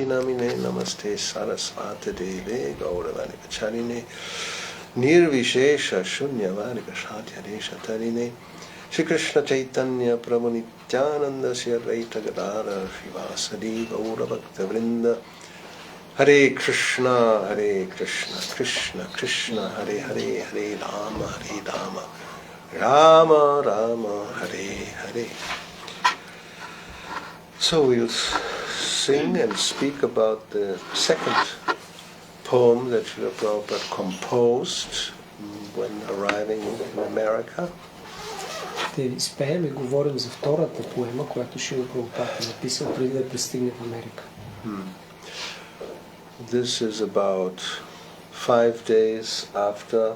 Namine namaste sarasvati deve Gauravani vacharine nirvishesha shunyavani vashatyadesha tarine Shri Krishna Chaitanya Prabhu Nityananda Shri Advaita Gadara Shivasadi Gaura Bhakta Vrinda Hare Krishna Krishna Krishna Hare Hare Hare Rama Rama Rama Hare Hare. So we'll sing and speak about the second poem that Srila Prabhupada composed when arriving in America. Ще изпеем и говорим за втората поема, която Шрила Прабхупада е написал преди да пристигне в Америка. This is about 5 days after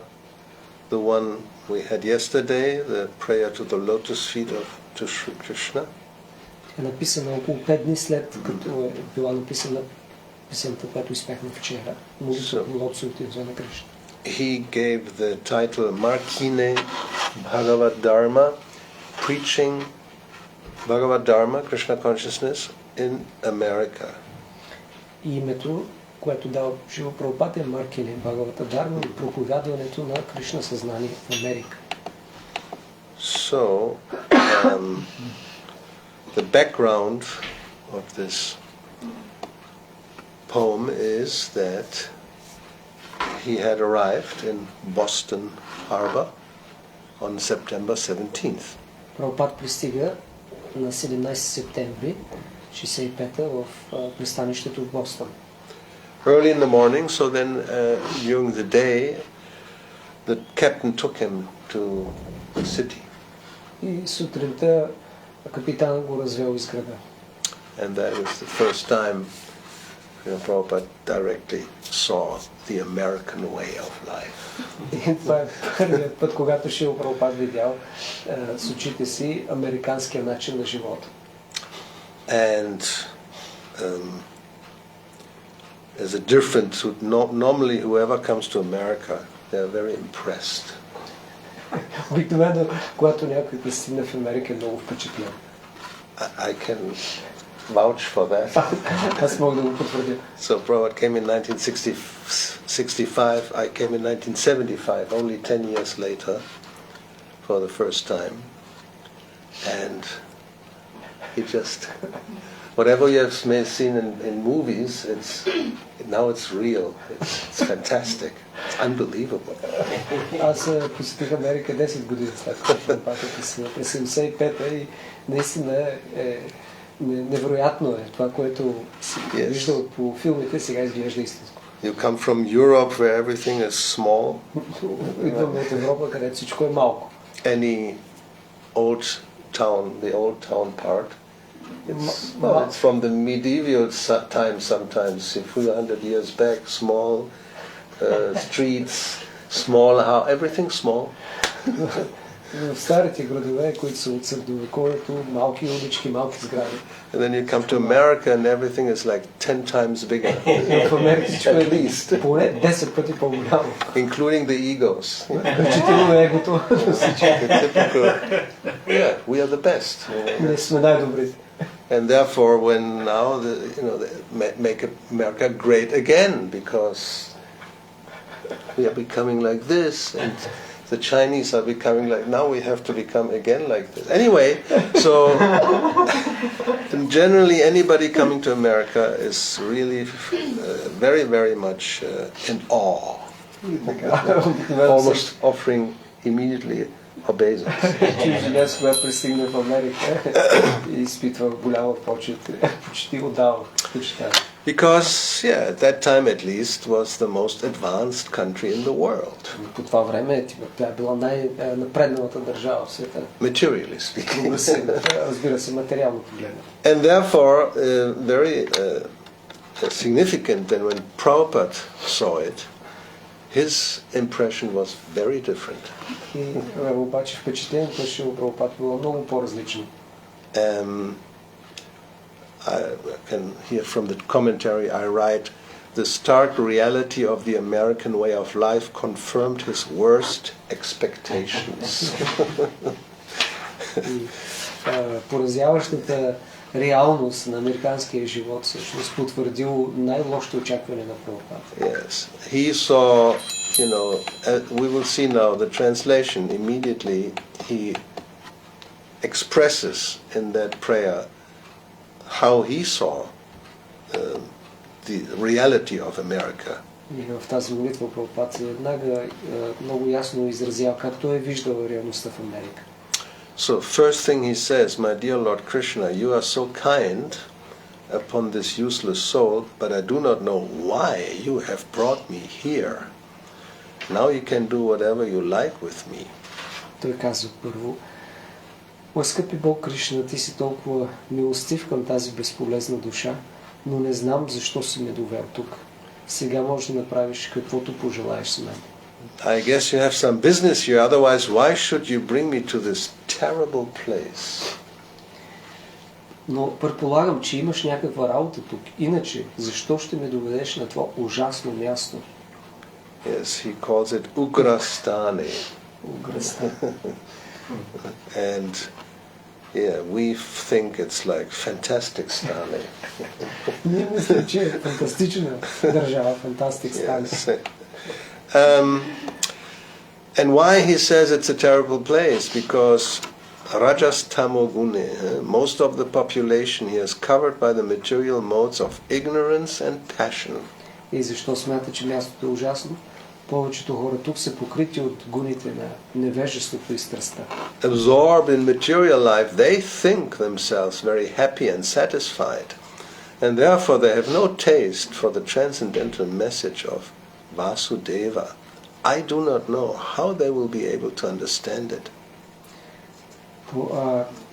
the one we had yesterday, the prayer to the lotus feet to Sri Krishna. Е написана около 5 дни след като е била написана песента, която изпяхме вчера, молитва на лотосовите язове на Кришна. He gave the title Markine Bhagavad Dharma, preaching Bhagavad Dharma, Krishna consciousness in America. И името, което дал Шрила Прабхупада, е Маркине Бхагавата Дharma, проповядването на Кришна съзнание в Америка. So, the background of this poem is that he had arrived in Boston Harbor on September 17th. Прабхупад пристига на 17 септември 65-та в пристанището в Бостон. Early in the morning, so then during the day, the captain took him to the city. И сутринта капитан го развел из града. And that was the first time Prabhupada directly saw the American way of life. И това е първият път, когато Шрила Прабхупада видял с очите си американския начин на живота. And there's a difference. Normally, whoever comes to America, they're very impressed. Обикновено, когато някой пристигне в Америка, е много впечатлен. I can vouch for that. Аз мога да го потвърдя. So Prabhupada came in 1965, I came in 1975, only 10 years later, for the first time. And he just, whatever you have seen in movies, now it's real. It's fantastic. It's unbelievable. Аз посетих Америка 10 години след като през 75-та и наистина невероятно е това, което си виждал по филмите, сега изглежда истинско. You come from Europe where everything is small. Идваме от Европа, където всичко е малко. Any old town, the old town part, it's from the medieval times sometimes, a few hundred years back, small streets, small house, everything small. В старите градове, които са от средновековието, малки улички, малки сгради. And then you come to America and everything is like 10 times bigger. В Америка всичко е поне 10 пъти по-голямо. Including the egos. Включително егото. Yeah, we are the best. Ние сме най-добрите. And therefore, when now they make America great again, because we are becoming like this, and the Chinese are becoming like, now we have to become again like this. Anyway, so generally anybody coming to America is really very, very much in awe. Almost offering immediately obeisance. Днес, когато пристигне в Америка, изпитва голяма почти отдава почитание. Because, at that time at least, was the most advanced country in the world. По това време тя била най-напредналата държава в света. Materially speaking. Разбира се, материално погледнато. And therefore, very significant that when Prabhupada saw it, his impression was very different. И обаче впечатлението на Шрила Прабхупада било много по-различно. I can hear from the commentary I write, the stark reality of the American way of life confirmed his worst expectations. Поразяващата реалност на американския живот всъщност потвърдил най-лошото очакване на Прабхупада. Yes, he saw, we will see now the translation. Immediately he expresses in that prayer how he saw the reality of America. И в тази молитва Прабхупада веднага много ясно изразява как той е виждал реалността в Америка. So first thing he says, my dear Lord Krishna, you are so kind upon this useless soul, but I do not know why you have brought me here. Now you can do whatever you like with me. Той казва първо: О, скъпи Бог Кришна, ти си толкова милостив към тази безполезна душа, но не знам защо си ме довел тук. Сега можеш да направиш каквото пожелаеш с мен. I guess you have some business here, otherwise why should you bring me to this terrible place? Но предполагам, че имаш някаква работа тук. Иначе, защо ще ме доведеш на това ужасно място? Yes, he calls it Ugrastane. And yeah, we think it's like fantastic stane. Ние мисля, че е фантастична държава, фантастик стане. And why he says it's a terrible place? Because Rajas Tamogune, most of the population here is covered by the material modes of ignorance and passion. И защо смята, че мястото е ужасно? Повечето хора тук са покрити от гуните на невежеството и страстта. Absorbed in material life, they think themselves very happy and satisfied, and therefore they have no taste for the transcendental message of Vasudeva. I do not know how they will be able to understand it.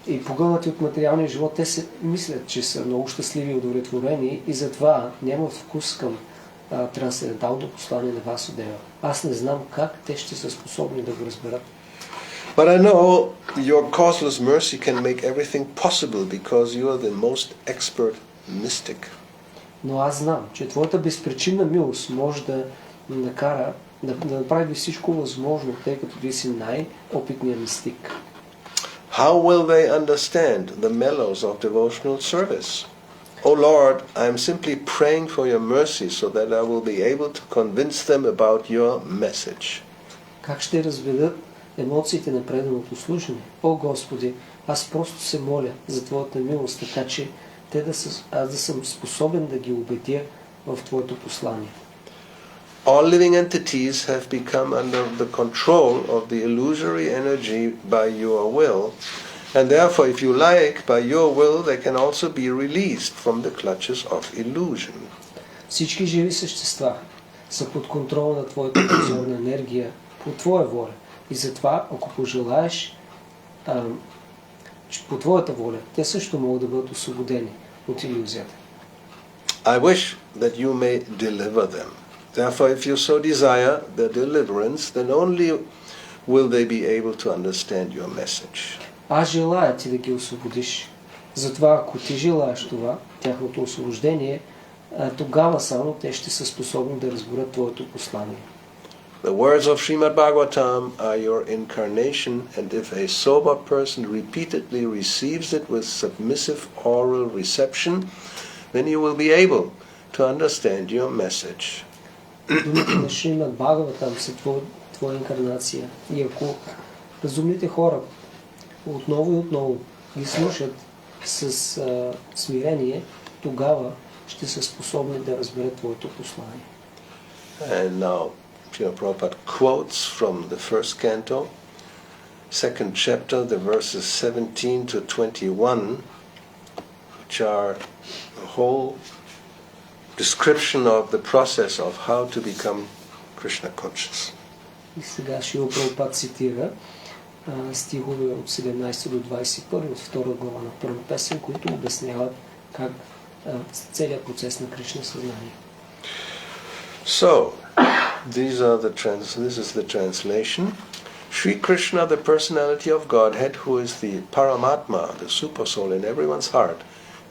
И погълнати от материалния живот, те се мислят, че са много щастливи и удовлетворени и затова нямат вкус към трансцендентално послание на Васудева. Аз не знам как те ще са способни да го разберат. But I know your causeless mercy can make everything possible because you are the most expert mystic. Но аз знам, че твоята безпричинна милост може да накара да направи всичко възможно, тъй като ти си най-опитният мистик. How will they understand the mellows of devotional service? Oh Lord, I am simply praying for your mercy so that I will be able to convince them about your message. Как ще разберат емоциите на преданото служене? О Господи, аз просто се моля за твоята милост, така че аз да съм способен да ги убедя в твоето послание. All living entities have become under the control of the illusory energy by your will, and therefore, if you like, by your will, they can also be released from the clutches of illusion. Всички живи същества са под контрола на твоята иллюзорна енергия по твоя воля. И затова, ако пожелаеш по твоята воля, те също могат да бъдат освободени от иллюзията. I wish that you may deliver them. Therefore, if you so desire their deliverance, then only will they be able to understand your message. Аз желая ти да ги освободиш. Затова, ако ти желаеш това, тяхното освобождение, тогава само те ще са способни да разберат твоето послание. The words of Srimad Bhagavatam are your incarnation, and if a sober person repeatedly receives it with submissive oral reception, then you will be able to understand your message. Думите на Шримад Бхагаватам са твоя инкарнация. И ако разумните хора отново и отново ги слушат с смирение, тогава ще са способни да разберат твоето послание. And now, Srila Prabhupada quotes from the first canto, second chapter, the verses 17 to 21, which are a whole description of the process of how to become Krishna conscious. И сега Шрила Прабхупада цитира стихове от 17 до 21 от втора глава на първа песен, които обясняват как целият процес на Кришна съзнание. So, this is the translation. Sri Krishna, the personality of Godhead, who is the Paramatma, the super soul in everyone's heart,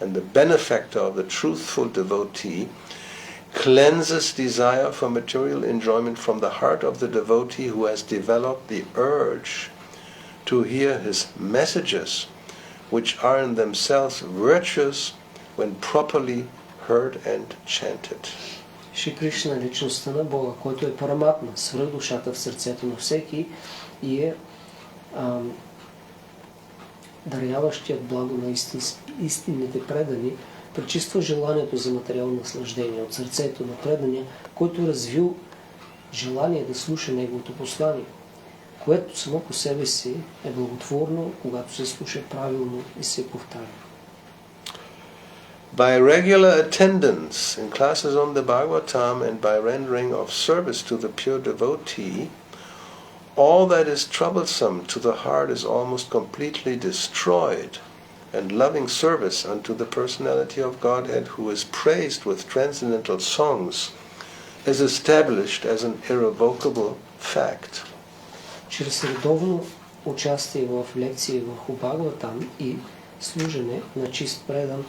and the benefactor of the truthful devotee, cleanses desire for material enjoyment from the heart of the devotee who has developed the urge to hear his messages which are in themselves virtuous when properly heard and chanted. Шри Кришна, личността на Бога, който е параматма, свръх душата в сърцето на всеки и е даряващият благо на истинните предани, пречиства желанието за материално наслаждение от сърцето на предания, който е развил желание да слуша неговото послание, което само по себе си е благотворно, когато се слуша правилно и се повтаря. By regular attendance in classes on the Bhagavatam and by rendering of service to the pure devotee, all that is troublesome to the heart is almost completely destroyed, and loving service unto the personality of Godhead, who is praised with transcendental songs, is established as an irrevocable fact. Чрез редовно участие в лекции върху Бхагаватам и служене на чист предан,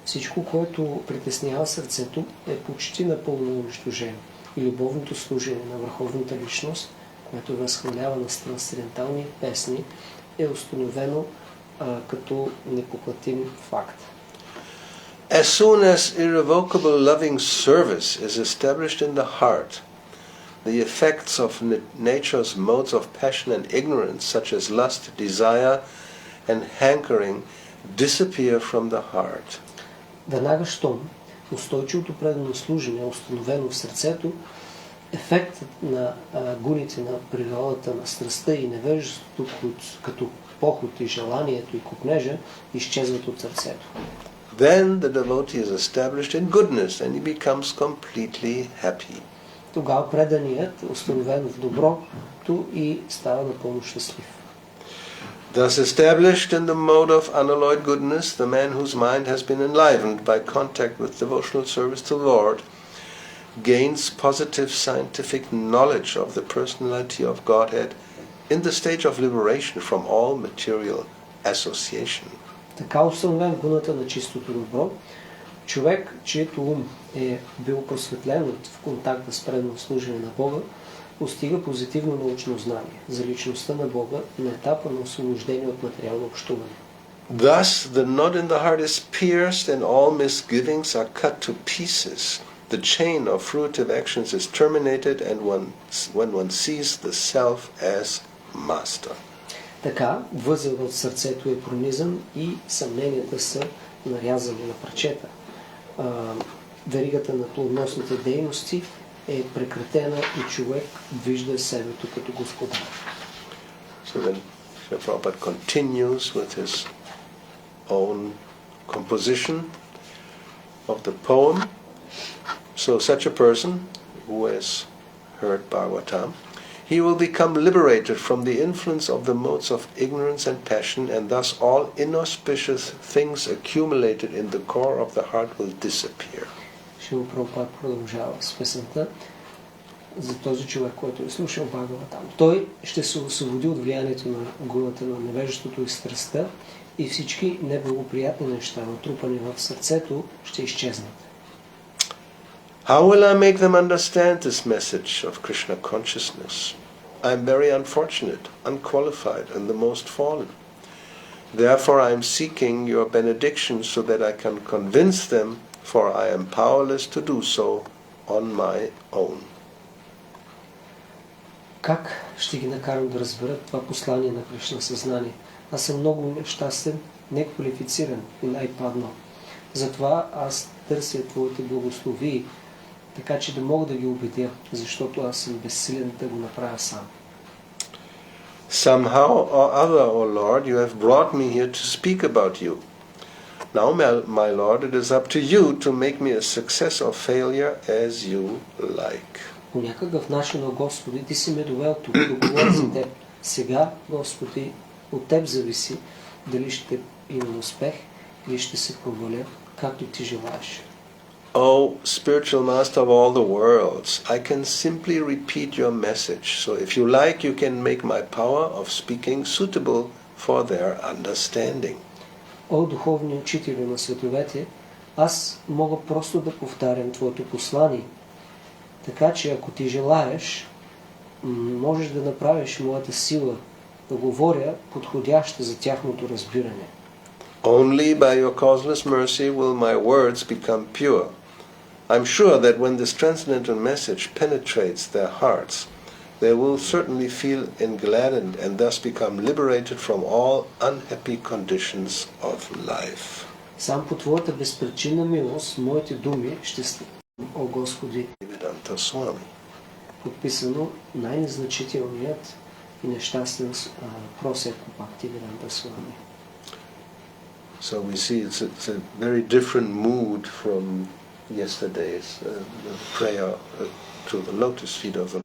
всичко, което притеснява сърцето, е почти напълно унищожено. И любовното служение на върховната личност, което възхвалява на трансцендентални песни, е установено като непоклатим факт. As soon as irrevocable loving service is established in the heart, the effects of nature's modes of passion and ignorance, such as lust, desire, and hankering, disappear from the heart. Веднага щом устойчивото предано служение е установено в сърцето, ефектът на гуните на природата, на страстта и невежеството, като похот и желанието и купнежа, изчезват от сърцето. Then the devotee is established in goodness and he becomes completely happy. Тогава преданият е установен в доброто и става напълно щастлив. Thus established in the mode of unalloyed goodness, the man whose mind has been enlivened by contact with devotional service to the Lord gains positive scientific knowledge of the personality of Godhead in the stage of liberation from all material association. Така установен в гуната на чистото добро, човек, чието ум е бил просветлен в контакта с предано служение на Бога, постига позитивно научно знание за личността на Бога на етапа на освобождение от материално общуване. Thus, the knot in the heart is pierced and all misgivings are cut to pieces. The chain of fruitive actions is terminated and when one sees the self as master. Така, възел от сърцето е пронизан и съмненията са нарязани на парчета. Веригата на плодоносните дейности е прекратена и човек вижда себето като господар. So then Srila Prabhupada continues with his own composition of the poem. So such a person who has heard Bhagavatam, he will become liberated from the influence of the modes of ignorance and passion, and thus all inauspicious things accumulated in the core of the heart will disappear. Шрила Прабхупада продължава с песента за този човек, който е слушал Бхагаватам. Той ще се освободи от влиянието на гуната на невежеството и страстта и всички неблагоприятни неща, натрупани в сърцето, ще изчезнат. How will I make them understand this message of Krishna consciousness? I am very unfortunate, unqualified, and the most fallen. Therefore I am seeking your benediction so that I can convince them, for I am powerless to do so on my own. Как ще ги накарам да разберат това послание на Кришна съзнание? Аз съм много нещастен, неквалифициран и най-паднал. Затова аз търся твоите благослови, така че да мога да ги убедя, защото аз съм безсилен да го направя сам. Somehow or other, O Lord, you have brought me here to speak about you. Now, my Lord, it is up to you to make me a success or failure as you like. По някакъв начин, о Господи, ти си ме довел тук да говоря за теб. Сега, Господи, от теб зависи дали ще имам успех или ще се проваля, както ти желаеш. O spiritual master of all the worlds, I can simply repeat your message. So if you like, you can make my power of speaking suitable for their understanding. О, духовни учители на световете, аз мога просто да повтарям твоето послание. Така че ако ти желаеш, можеш да направиш моята сила да говоря подходяща за тяхното разбиране. Only by your causeless mercy will my words become pure. I'm sure that when this transcendental message penetrates their hearts, they will certainly feel engladdened and thus become liberated from all unhappy conditions of life. Сам по Твоята безпричинна милост, моите думи ще о Господи. Подписано най-незначителният и нещастен просек по Бхакти Веданта Свами. So we see it's a very different mood from yesterday's prayer to the lotus feet of the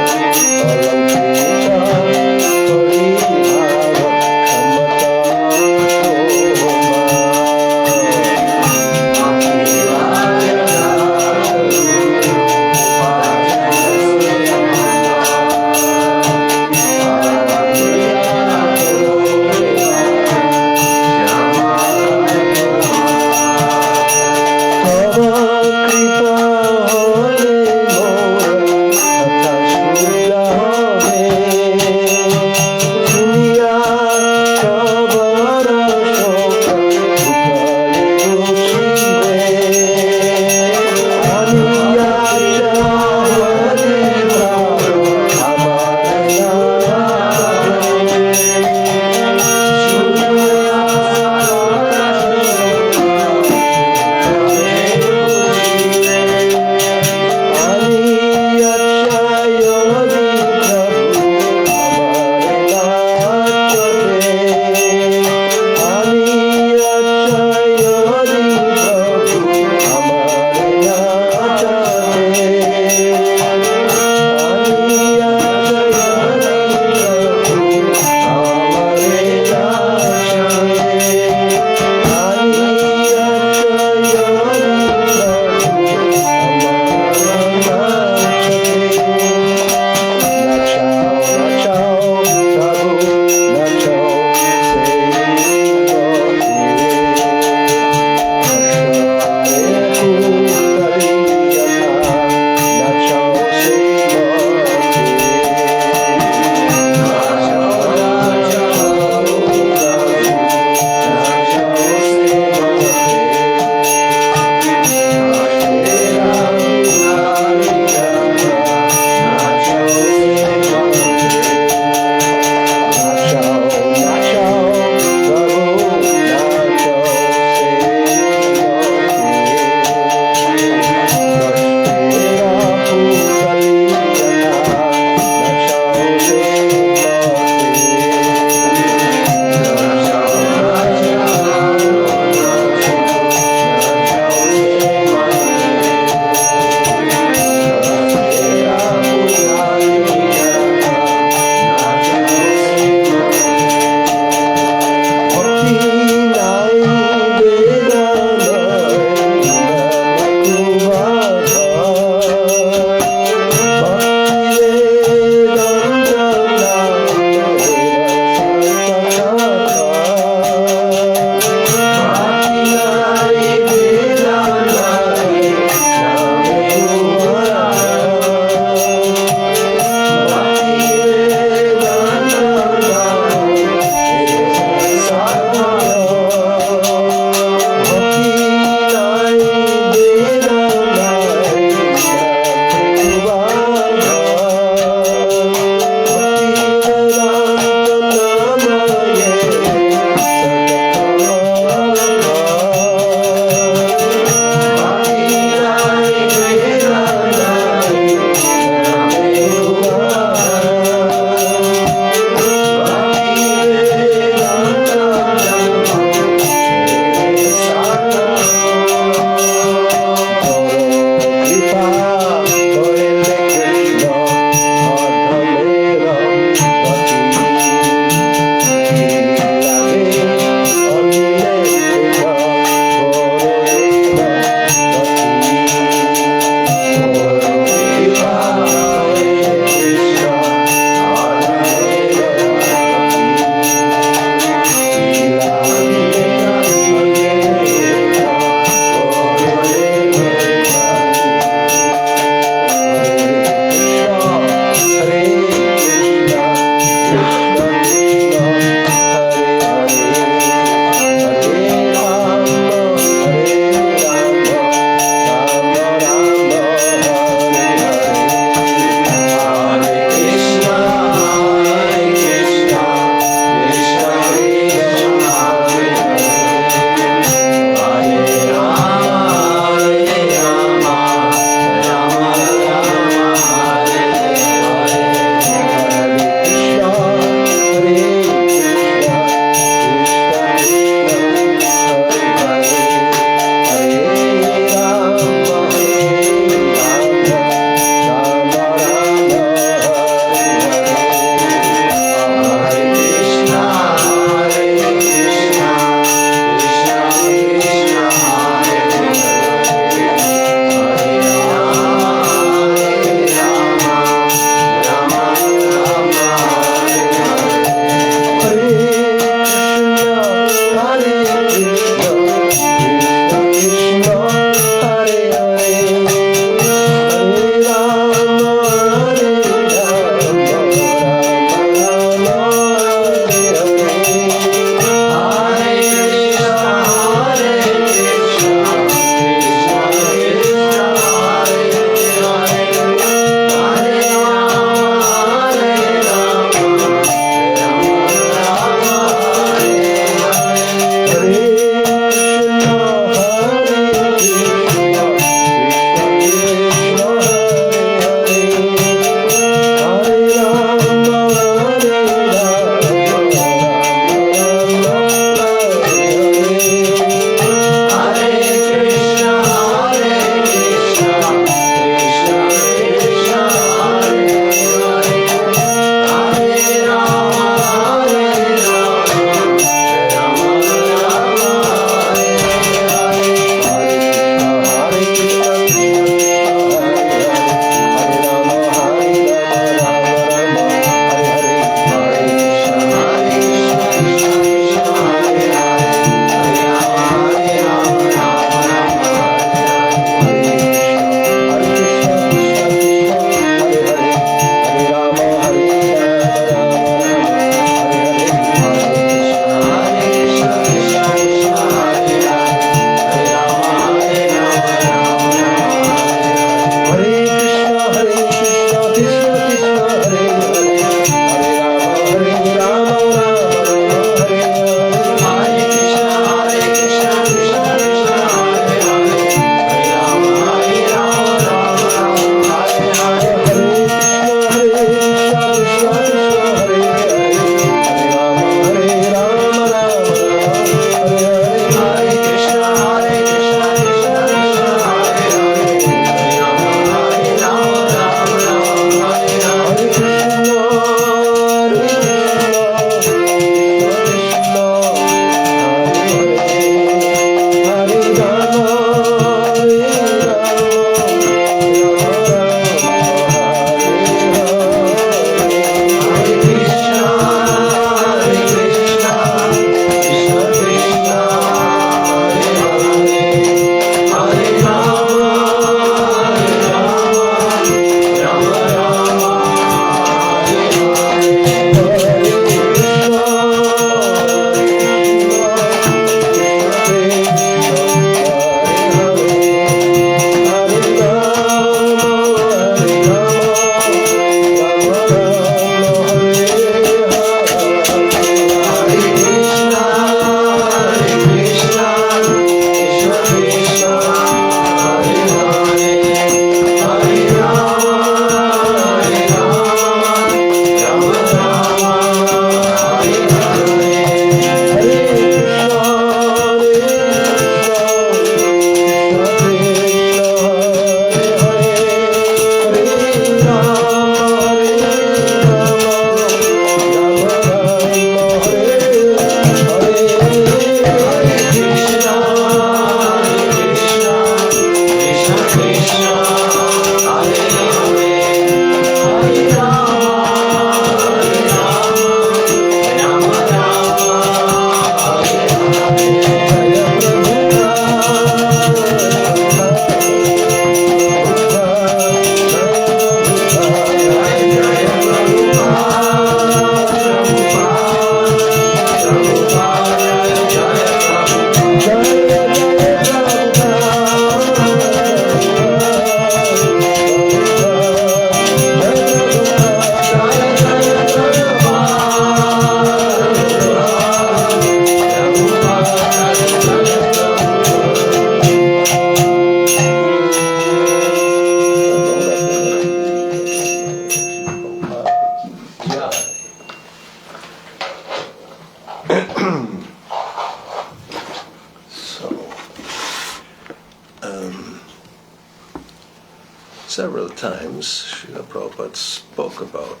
Several times Srila Prabhupada spoke about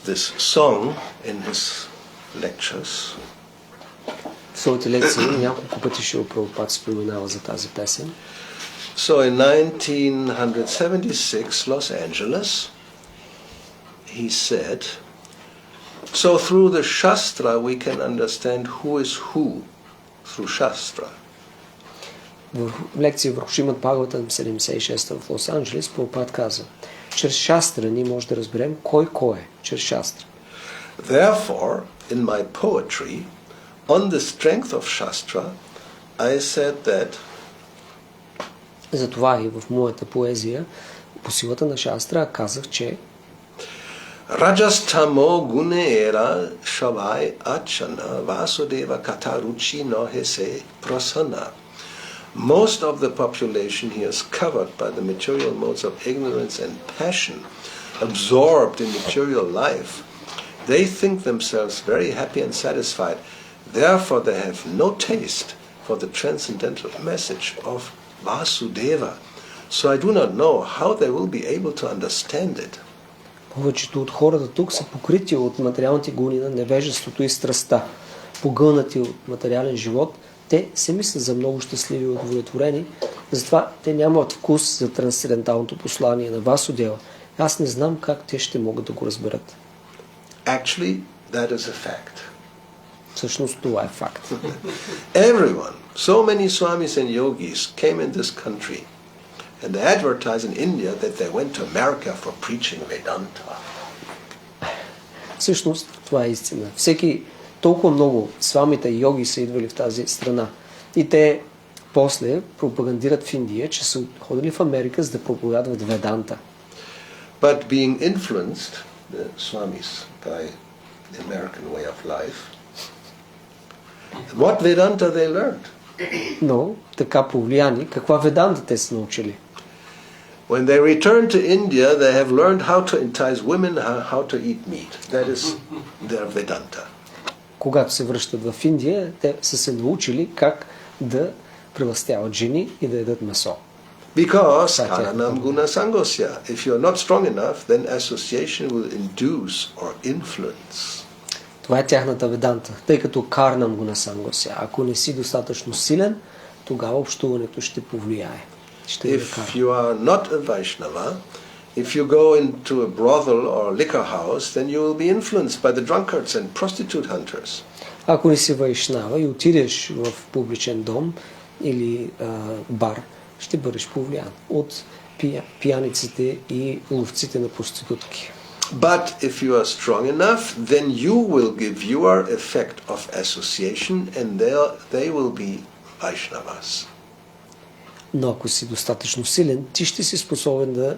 this song in his lectures. В своите лекции няколко пъти Шрила Прабхупад споменава за тази песен. So in 1976, Los Angeles, he said, so through the Shastra we can understand who is who through Shastra. В лекция върху Шримад Бхагаватам 76 в Лос Анджелес Прабхупад каза, чрез Шастра ние може да разберем кой е чрез Шастра. Therefore, in my poetry, on the strength of Shastra, I said that Затова и в моята поезия по силата на Шастра казах, че Rajastamo Guneera Shavai Achana Vasudeva Kataruchi Nohese Prasanna. Most of the population here is covered by the material modes of ignorance and passion, absorbed in material life. They think themselves very happy and satisfied. Therefore they have no taste for the transcendental message of Vasudeva. So I do not know how they will be able to understand it. повечето от хората тук са покрити от материалните гони на невежеството и страстта, погълнати от материален живот. Те се мислят за много щастливи и удовлетворени, затова те нямат вкус за трансценденталното послание на Васудева. Аз не знам как те ще могат да го разберат. Actually, that is a fact. Всъщност това е факт. Everyone, so many swamis and yogis came in this country and they advertise in India that they went to America for preaching Vedanta. Всъщност това е истина. Толкова много свамите и йоги са идвали в тази страна. И те после пропагандират в Индия, че са ходили в Америка, за да проповядват Веданта. But being influenced, the swamis, by the American way of life, what Vedanta they learned? Но, така повлияни, каква Веданта те са научили? When they return to India, they have learned how to entice women, how to eat meat. That is their Vedanta. Когато се връщат в Индия, те са се научили как да прелъстяват жени и да ядат месо. Because karanam guna sangosya. If you are not strong enough, then association will induce or influence. Това е тяхната Веданта, тъй като карнам гуна сангося. Ако не си достатъчно силен, тогава общуването ще повлияе. If you are not a Vaishnava, if you go into a brothel or a liquor house, then you will be influenced by the drunkards and prostitute hunters. Ако не си Вайшнава и отидеш в публичен дом или бар, ще бъдеш повлиян от пияниците и ловците на проститутки. But if you are strong enough, then you will give your effect of association and they will be Vaishnavas. Но ако си достатъчно силен, ти ще си способен да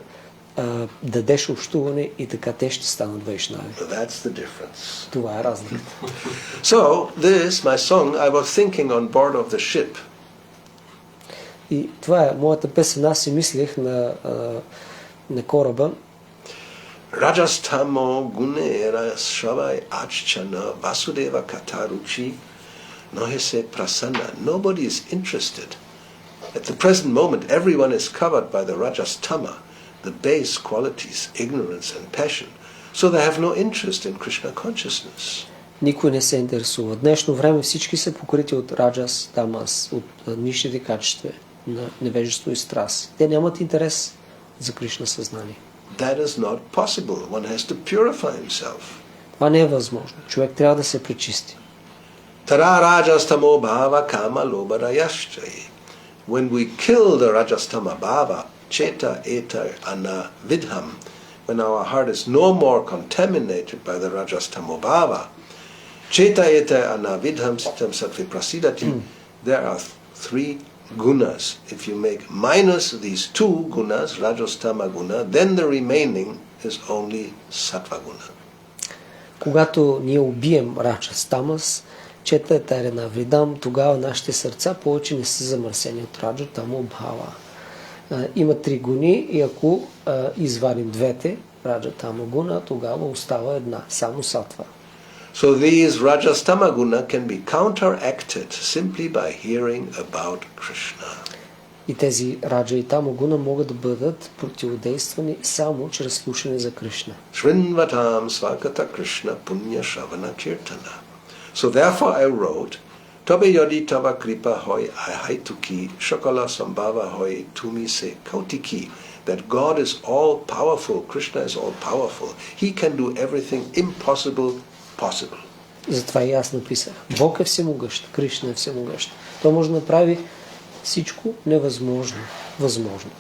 дадеш общуване и така те ще станат вайшнави. That's the difference. Това е разликата. So, my song, I was thinking on board of the ship. И това е моята песен. Аз си мислех на кораба. Rajastamo Gunera Shavai Achchana Vasudeva Kataruchi Nohese Prasanna. Nobody is interested. At the present moment, everyone is covered by the Rajastama, the base qualities, ignorance and passion. So they have no interest in Krishna consciousness. Никой не се интересува. В днешно време всички са покрити от Раджас, Тамас, от нишните качества на невежество и страст. Те нямат интерес за Кришна съзнание. That is not possible. One has to purify himself. Това не е възможно. Човек трябва да се пречисти. Tara Rajastamo Bhava Kama Lobarayashchai. When we kill the Rajastama Bhava, Cheta Eta Ana Vidham, when our heart is no more contaminated by the Rajastamo Bhava, Cheta Eta Ana Vidham Sitam Sattvi Prasidati, there are three gunas. If you make minus these two gunas, Rajastama guna, then the remaining is only Sattva guna. Когато ние убием Раджас, Тамас, Чета Терена Видам, тогава нашите сърца повече не са замърсени от Раджа, Тамо, Бхава. Има три гуни и ако извадим двете, Раджа, Тамо, Гуна, тогава остава една, само Сатва. So these Rajas Tamaguna can be counteracted simply by hearing about Krishna. И тези раджа и тамагуна могат да бъдат противодействани само чрез слушане за Кришна. Shrinvatam svakata Krishna punya shavana kirtana. So therefore I wrote, Tobe yodi tava kripa hoy ahaituki shakala sambhava hoy tumi se kautiki. That God is all powerful, Krishna is all powerful. He can do everything impossible possible. И затова и аз написах. Бог е всемогъщ, Кришна е всемогъщ. Той може да направи всичко невъзможно възможно.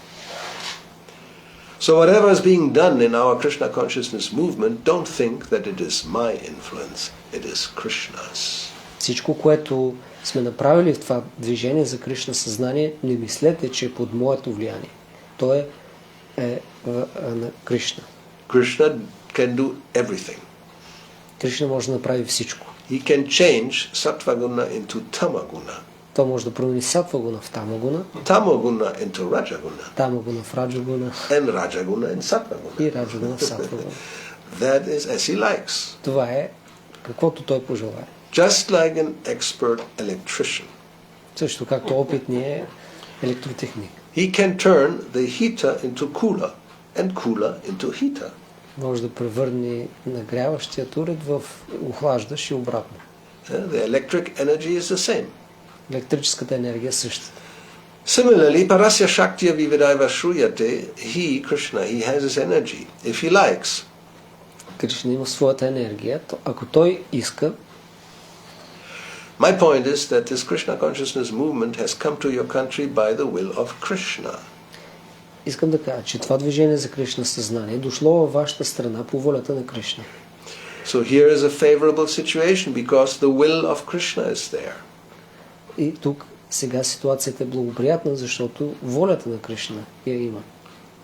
So whatever is being done in our Krishna consciousness movement, don't think that it is my influence, it is Krishna's. Всичко, което сме направили в това движение за Кришна съзнание, не мислете, че е под моето влияние. То е на Кришна. Krishna can do everything. Кришна може да направи всичко. He can change Sattvaguna into Tamaguna. Той може да промени Сатвагуна в Тамагуна, Tamaguna into Rajaguna. Тамагуна в Раджагуна And Rajaguna in Sattvaguna. и Раджагуна в Сатвагуна. That is as he likes. Това е каквото той пожелае. Just like an expert electrician. Също както опитният електротехник. He can turn the heater into cooler and cooler into heater. Може да превърне нагряващият уред в охлаждащ и обратно. The electric energy is the same. Електрическата енергия е същата. Similarly, Parasya Shaktiya Vividaiva Shruyate, he, Krishna, he has his energy. If he likes. Кришна има своята енергия. Ако той иска. My point is that this Krishna consciousness movement has come to your country by the will of Krishna. Искам да кажа, че това движение за Кришна съзнание е дошло във вашата страна по волята на Кришна. So here is a favorable situation because the will of Krishna is there. И тук сега ситуацията е благоприятна, защото волята на Кришна я има.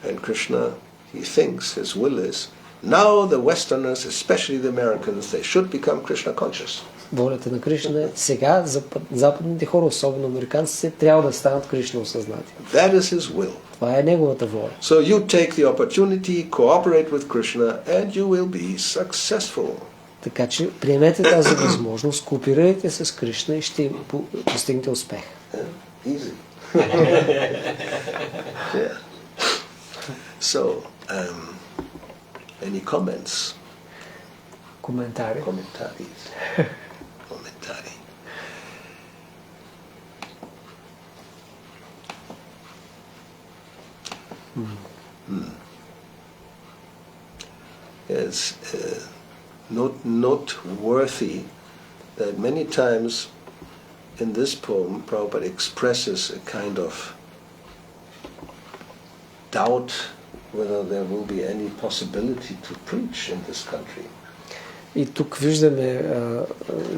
And Krishna, he thinks his will is now the Westerners, especially the Americans, they should become Krishna conscious. Волята на Кришна е сега западните хора, особено американците, трябва да станат Кришна осъзнати. That is his will. Това е неговата воля. So you take the opportunity, cooperate with Krishna, and you will be successful. Така че приемете тази възможност, кооперирайте с Кришна и ще постигнете успех. Easy. Yeah. So, any comments? Коментари. Commentaries. Commentari. It's noteworthy that many times in this poem Prabhupada expresses a kind of doubt whether there will be any possibility to preach in this country. И тук виждаме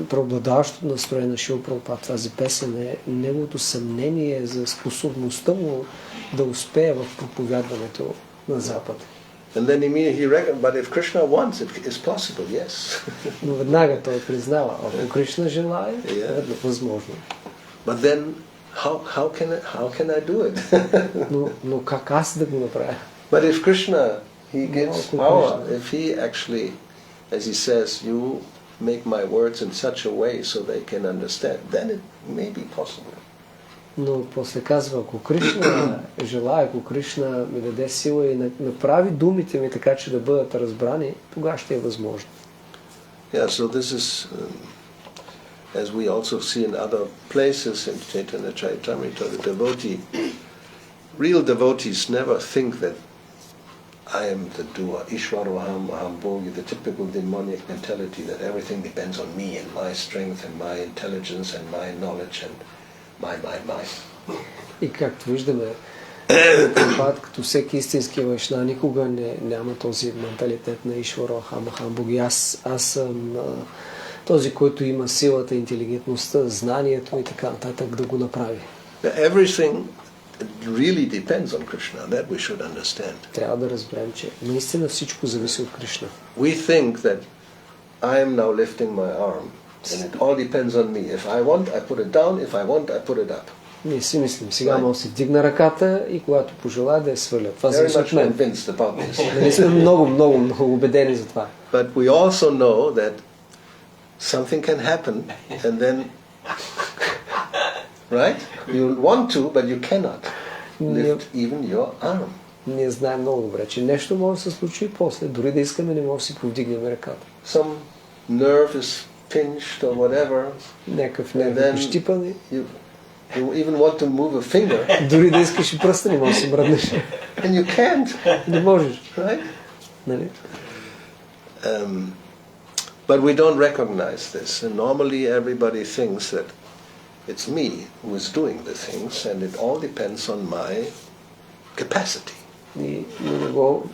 преобладаващото настроение на Шрила Прабхупада. Тази песен е неговото съмнение за способността му да успее в проповядването на Запад. And then immediately he reckoned, but if Krishna wants, it is possible, yes. Но веднага той признава, ако Кришна желае, е възможно. But then, how can I do it? но как аз да го направя? But if Krishna, he gives power, if he actually, as he says, you make my words in such a way so they can understand, then it may be possible. Но после казва, ако Кришна желая, ако Кришна ми даде сила и направи думите ми така, че да бъдат разбрани, тогава ще е възможно. Yeah, so this is, as we also see in other places in Chaitanya Charitamrita, the devotee, real devotees never think that I am the doer, Ishvaroham, Aham Bhogi, the typical demonic mentality that everything depends on me and my strength and my intelligence and my knowledge and my. И както виждаме, като всеки истински вайшнав, никога няма този менталитет на Ишварохам, Ахам Боги. Аз съм този, който има силата, интелигентността, знанието и така нататък да го направи. Everything really depends on Krishna, that we should understand. Трябва да разберем, че наистина всичко зависи от Кришна. We think that I am now lifting my arm and it all depends on me. If I want, I put it down. If I want, I put it up. Ние си мислим, сега мога да си вдигна ръката и когато пожелая да я сваля. Това зависи от мен. Ние сме много убедени за това. But we also know that something can happen, and then, right? You want to, but you cannot lift even your arm. Ние знаем много добре, че нещо може да се случи и после, дори да искаме, не може да си повдигнем ръката. Some nerve is pinched or whatever. Някакъв нерв е пощипан. You even want to move a finger. Дори да искаш и пръста, не можеш да си мръднеш. And you can't. Не можеш. Right? Нали? But we don't recognize this. And normally everybody thinks that it's me who is doing the things, and it all depends on my capacity. И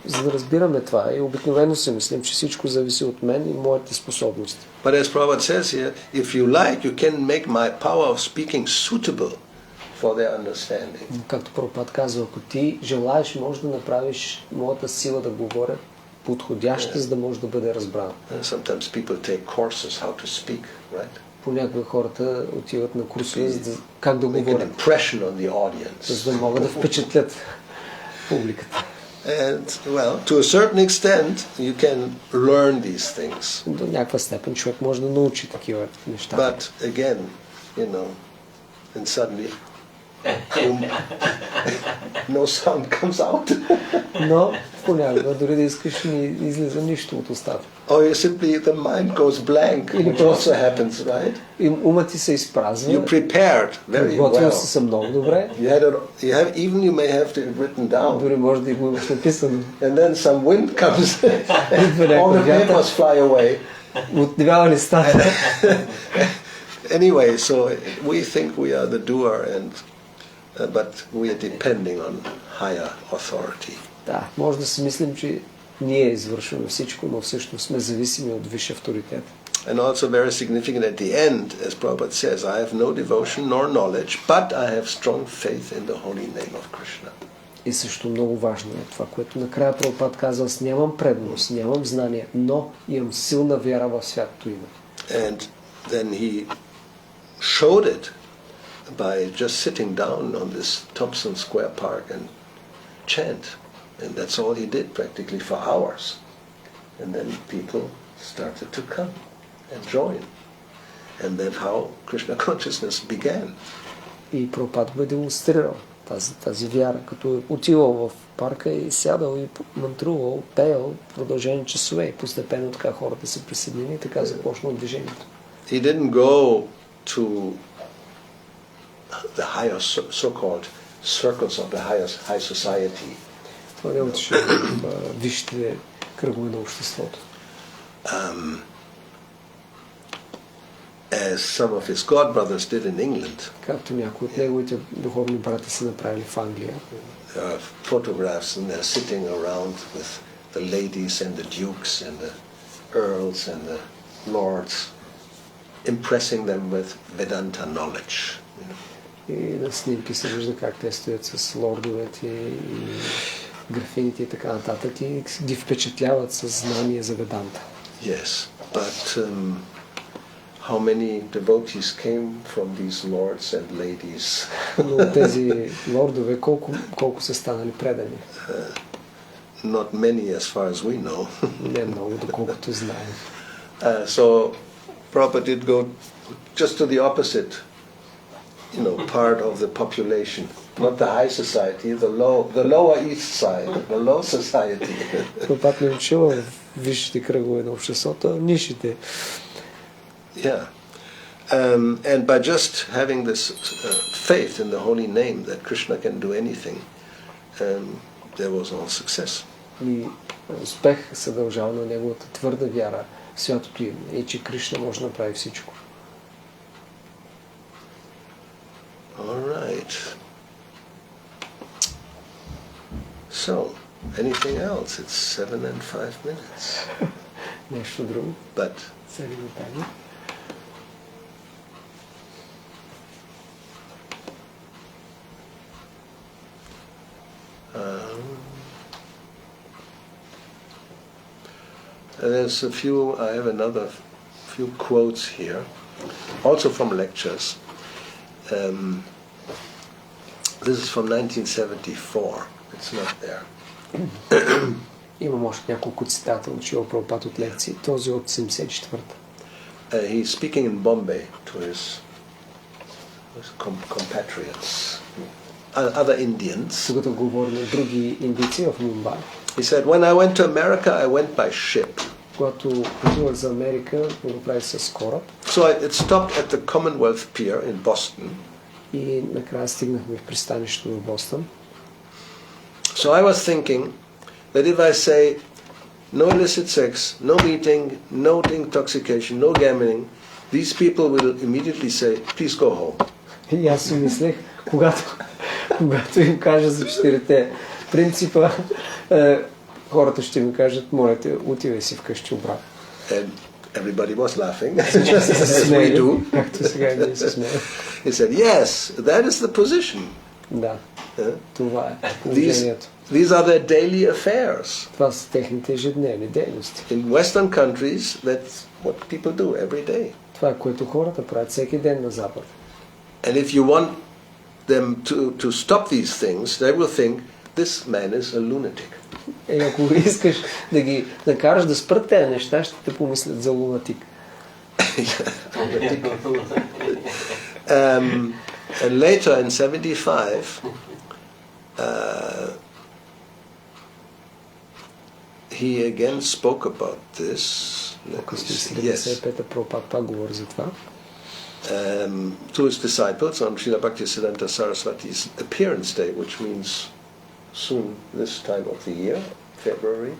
за да разбираме това, и обикновено се мислим, че всичко зависи от мен и моите способности. But as Prabhupada says here, if you like, you can make my power of speaking suitable for their understanding. Както Прабхупад казва, ако ти желаеш, можеш да направиш моята сила да говоря подходяща, за да може да бъде разбрана. Sometimes people take courses how to speak, right? Понякога хората отиват на курсове за как да говорят. Impression on the audience. За да могат да впечатлят публиката. And well, to a certain extent, you can learn these things. До някаква степен човек може да научи такива неща. But again, and suddenly, no sound comes out. Но понякога, дори да искаш, не излиза нищо от устата. Or simply the mind goes blank, which also happens, right? И умът ти се изпразва. You prepared very Готвил well. си се много добре. You may have to have written down. Дори може да го имаш написано. And then some wind comes. All the papers fly away. Отдевява листата. Anyway, so we think we are the doer, but we are depending on higher authority. Да, може да си мислим, че ние извършваме всичко, но всъщност сме зависими от висш авторитет. And also very significant at the end, as Prabhupada says, I have no devotion nor knowledge, but I have strong faith in the holy name of Krishna. И също много важно е това, което накрая Прабхупад казва, аз нямам преданост, нямам знание, но имам силна вяра в святото име. And then he showed it by just sitting down on this Thompson Square Park and chant. And that's all he did practically for hours. And then people started to come and join. And then how Krishna consciousness began. И Прабхупад го е демонстрирал тази вяра, като е отивал в парка и сядал и мантрувал, пеял продължени часове и постепенно така хората се присъединили и така започнало движението. He didn't go to the higher so-called circles of the high society. Това не отишъл в висшите кръгове на обществото. As some of his godbrothers did in England. Както някои от неговите духовни брати са направили в Англия. Photographs and they're sitting around with the ladies and the dukes and the earls and the lords, impressing them with Vedanta knowledge. И на снимки се вижда как те стоят с лордовете и графините и така нататък и ги впечатляват с знание за Веданта. Yes, but how many devotees came from these lords and ladies? Но тези лордове колко са станали предани? Not many as far as we know. Не много, доколкото знаем. So Prabhupada did go just to the opposite, part of the population. Not the high society, the lower east side, the low society. Прабхупад не учил в висшите кръгове на обществото, нишите. Yeah. And by just having this faith in the holy name that Krishna can do anything, there was all success. И успех се дължал на неговата твърда вяра в святото име и че Кришна може да направи всичко. All right. So, anything else? It's 7 and 5 minutes. Нещо друго? But 7 минути. There's I have another few quotes here, also from lectures. This is from 1974. It's not there. Имам още няколко цитата от Шрила Прабхупад от лекции. Този от 74-та. he's speaking in Bombay to his compatriots, other Indians. Когато говори на други индийци в Мумбай. He said, when I went to America, I went by ship. Когато пътувах за Америка, го правих с кораб. So it stopped at the Commonwealth Pier in Boston. И накрая стигнахме в пристанището в Бостън. So I was thinking that if I say no illicit sex, no meeting, no intoxication, no gambling, these people will immediately say, please go home. И аз си мислех, когато им кажа за 4-те принципа, хората ще ми кажат, моля те, отивай си вкъщи обратно. And everybody was laughing, as we do. Както сега ние се смеем. He said, yes, that is the position. Да, това е положението. These are their daily affairs. Това са техните ежедневни дейности. In Western countries, that's what people do every day. Това е което хората правят всеки ден на Запад. And if you want them to stop these things, they will think, this man is a lunatic. И ако искаш да ги накараш да спрат тези неща, ще те помислят за лунатик. And later in 75, he again spoke about this. To his disciples on Srila Bhaktisiddhanta Saraswati's appearance day, which means soon this time of the year, February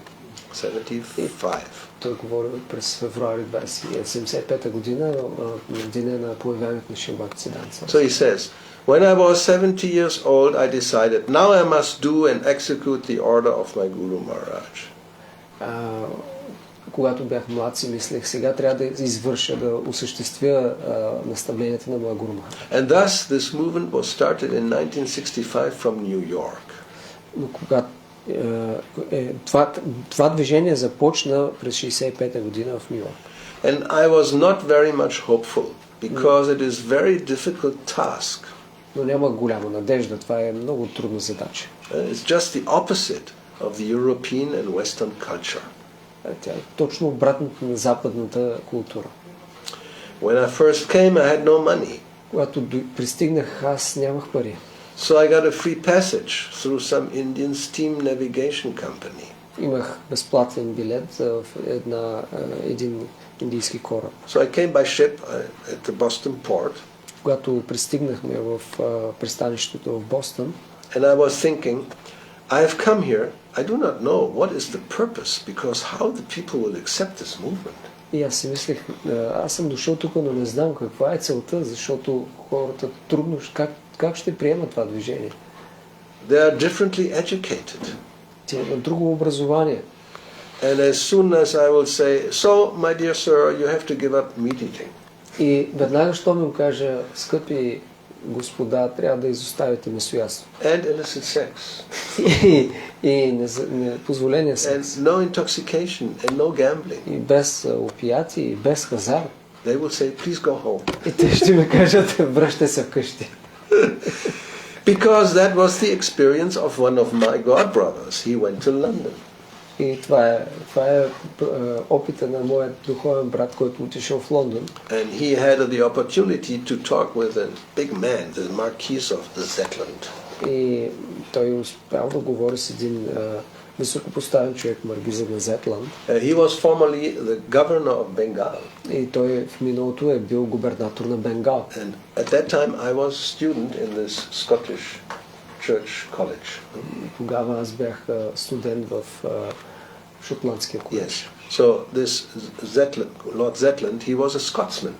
75. Той говори през февруари 75 година, деня на появяването на Шрила Бхактисиданта. So he says, when I was 70 years old, I decided, now I must do and execute the order of my Guru Maharaj. Когато бях млад, си мислех, сега трябва да извърша, да осъществя наставленията на моя Гуру Махарадж. And thus this movement was started in 1965 from New York. Но когато това движение започна през 65-та година в Ню Йорк. And I was not very much hopeful because it is very difficult task. Но няма голяма надежда, това е много трудна задача. It's just the opposite of the European and Western culture. Тя е точно обратното на западната култура. When I first came, I had no money. Когато пристигнах, аз нямах пари. So I got a free passage through some Indian steam navigation company. Имах безплатен билет в един индийски кораб. So I came by ship at the Boston port. Когато пристигнахме в пристанището в Бостън, and I was thinking, I have come here, I do not know what is the purpose, because how the people will accept this movement. И аз си мислех, аз съм дошъл тук, но не знам каква е целта, защото хората трудно, как ще приемат това движение. They are differently educated. Те имат друго образование. And as soon as I will say, so, my dear sir, you have to give up meat eating. И веднага, щом им кажа, скъпи господа, трябва да изоставите месоядство. And illicit sex. И непозволения секс. And no intoxication and no gambling. И без опиати, и без хазарт. They will say, please go home. И те ще ми кажат, връщай се вкъщи. Because that was the experience of one of my god brothers. He went to London. И това е опита на моят духовен брат, който отишъл в Лондон. And he had the opportunity to talk with a big man, the Marquis of Zetland. И той успял да говори с един високопоставен човек, маркиза на Зетланд. He was formerly the governor of Bengal. И той в миналото е бил губернатор на Бенгал. And at that time I was a student in this Scottish church college. Тогава аз бях студент в шотландския колеж. Yes. So this Zetland, Lord Zetland, he was a Scotsman.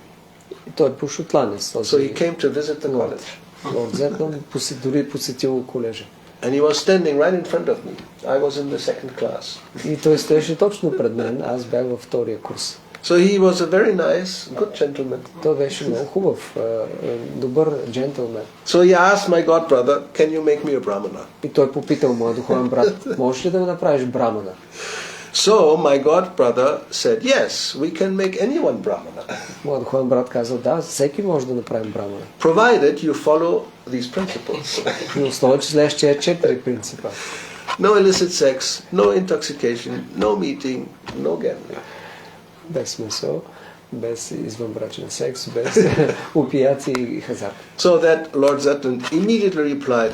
И той е шотландец. So he came to visit the college. Лорд Зетланд дори посетил колежа. And he was standing right in front of me. I was in the second class. И той стоеше точно пред мен, аз бях във втория курс. So he was a very nice, good gentleman. Той беше много хубав, добър джентълмен. So he asked my god brother, can you make me a brahmana? И той попитал моя духовен брат, можеш ли да ме направиш брамана? So my god brother said, yes, we can make anyone brahmana. Моя духовен брат казал, да, всеки може да направим брамана. Provided you follow these principles. Но условие, че следващия 4 принципа. No illicit sex, no intoxication, no meeting, no gambling. Без смисъл. без извънбрачен секс, без опияти и хазарт. So that Lord Zetland immediately replied,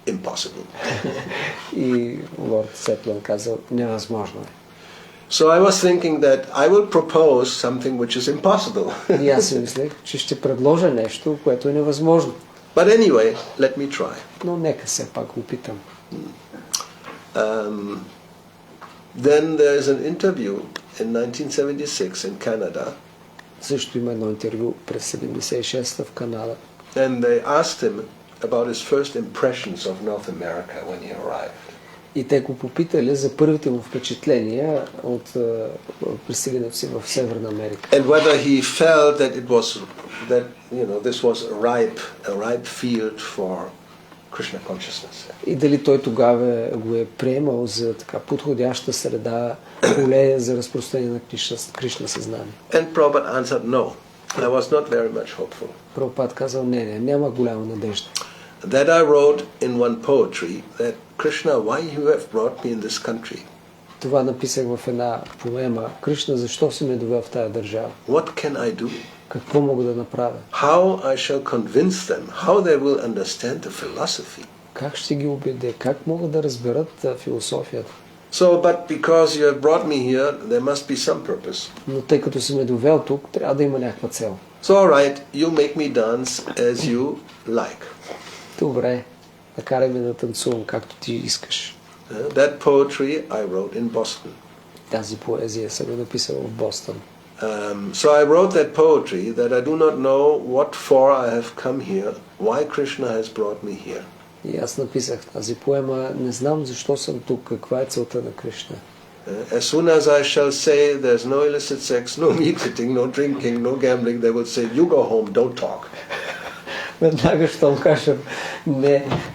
impossible. И лорд Сетлън казал, невъзможно е. So I was thinking that I will propose something which is impossible. И аз си мислех, че ще предложа нещо, което е невъзможно. But anyway, let me try. Но нека все пак опитам. Then there is an interview in 1976 in Canada. Също има едно интервю през 76-та в Канада. And they asked him about his first impressions of North America when he arrived. И те го попитали за първите му впечатления от пристигането си в Северна Америка. And whether he felt that it was that this was a ripe field for Krishna consciousness. И дали той тогава го е приемал за така подходяща среда, поле за разпространение на Кришна съзнание. And Prabhupada answered no. I was not very much hopeful. Прабхупад казал няма голяма надежда. That I wrote in one poetry that Krishna, why you have brought me in this country? Това написах в една поема. Кришна, защо си ме довел в тази държава? What can I do? Какво мога да направя? How I shall convince them? How they will understand the philosophy? Как ще ги убедя? Как могат да разберат философията? So, but because you have brought me here, there must be some purpose. Но тъй като си ме довел тук, трябва да има някаква цел. So, all right, you make me dance as you like. Добре, накарай ме да танцувам както ти искаш. That poetry I wrote in Boston. Тази поезия съм я написал в Бостон. So I wrote that poetry that I do not know what for I have come here, why Krishna has brought me here. И аз написах тази поема, не знам защо съм тук, каква е целта на Кришна. As soon as I shall say there's no illicit sex, no meat eating, no drinking, no gambling, they will say, you go home, don't talk. Веднага, щом кажем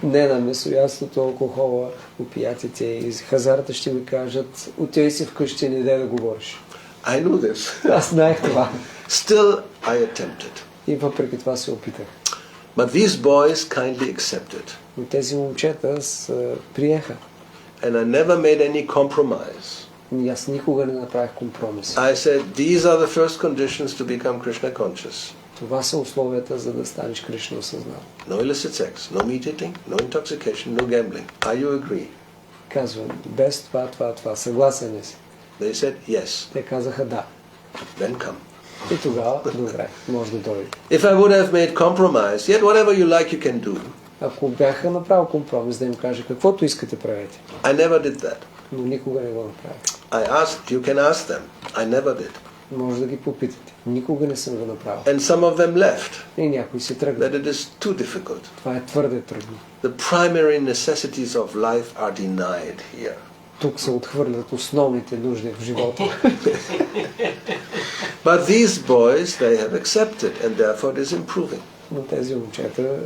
не на месоястото, алкохола, опиятите и хазарта, ще ми кажат, отидай си вкъщи, не дай да говориш. I knew this. Аз знаех това. Still, I attempted. И въпреки това се опитах. But these boys kindly accepted. Но тези момчета приеха. And I never made any compromise. И аз никога не направих компромис. I said, these are the first conditions to become Krishna conscious. Това са условията, за да станеш Кришна осъзнат. No illicit sex, no meat eating, no intoxication, no gambling. Are you agree? Казвам, без това. Съгласен ли си? They said, yes. Те казаха да. Then come. И тогава, добре, може да дойде. If I would have made compromise, yet whatever you like you can do. Ако бяха направил компромис, да им кажа каквото искате правете. I never did that. Но никога не го направих. I asked, you can ask them. I never did. Може да ги попитате. Никога не съм го направил. And some of them left. И някой си тръгна. That it is too difficult. Това е твърде трудно. The primary necessities of life are denied here. Тук се отхвърлят основните нужди в живота. But these boys, they have accepted and therefore it is improving. Но тези момчета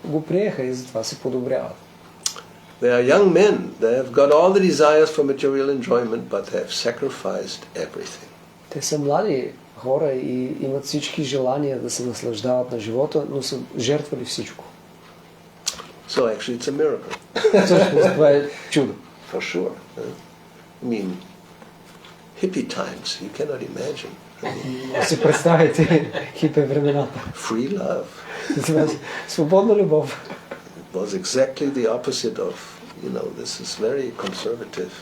го приеха и затова се подобряват. They are young men. They have got all the desires for material enjoyment, but they have sacrificed everything. Те са млади хора и имат всички желания да се наслаждават на живота, но са жертвали всичко. So actually it's a miracle. Всъщност това е чудо. For sure. I mean, hippie times, you cannot imagine. Си представите хипе времената. Free love. Свободна любов. It was exactly the opposite of, this is very conservative,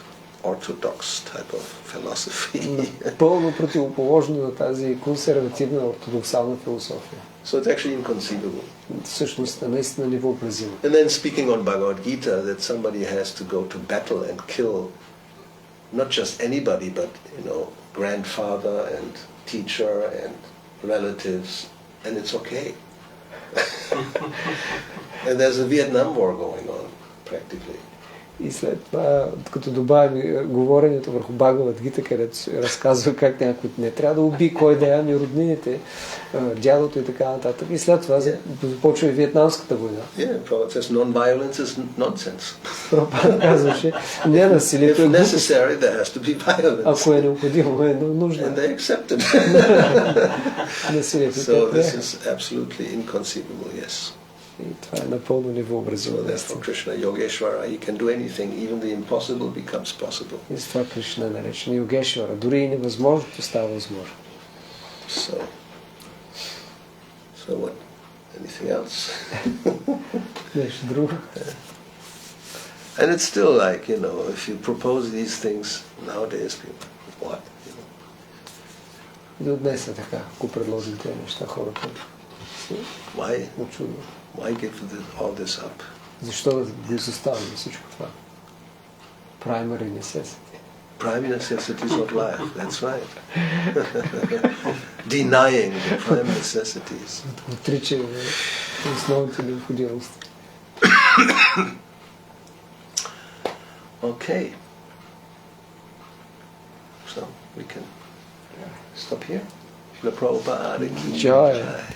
orthodox type of philosophy. Пълно противоположно на тази консервативна ортодоксална философия. So it's actually inconceivable. Всъщност е наистина невъобразимо. And then speaking on Bhagavad Gita, that somebody has to go to battle and kill not just anybody, but grandfather and teacher and relatives, and it's okay. And there's a Vietnam War going on, practically. И след това, като добавим говоренето върху Бхагавад Гита, където се разказва как някой не трябва да уби кой да ями роднините, дядото и така нататък. И след това започва и Виетнамската война. Prabhupada says non-violence is nonsense. Прабхупада казваше, не насилието е глупост. If necessary, there has to be violence. Ако е необходимо, е нужно. And they accepted. Насилието So this is absolutely inconceivable, yes. И това е напълно невъобразимо. So therefore Krishna Yogeshwara, he can do anything, even the impossible becomes possible. И с това Кришна е наречен Йогешвара. Дори и невъзможното става възможно. So what? Anything else? Нещо друго. And it's still like, if you propose these things nowadays, people, what? И до днес е така, ако предложим тези неща, хората Why очудват. give all this up? Защо да го изоставим всичко това? Primary necessity. Prime necessities of life, that's right. Denying the prime necessities. Отричане на основните необходимости. Okay. So we can stop here. Shila Prabhupada ki Jai. jai.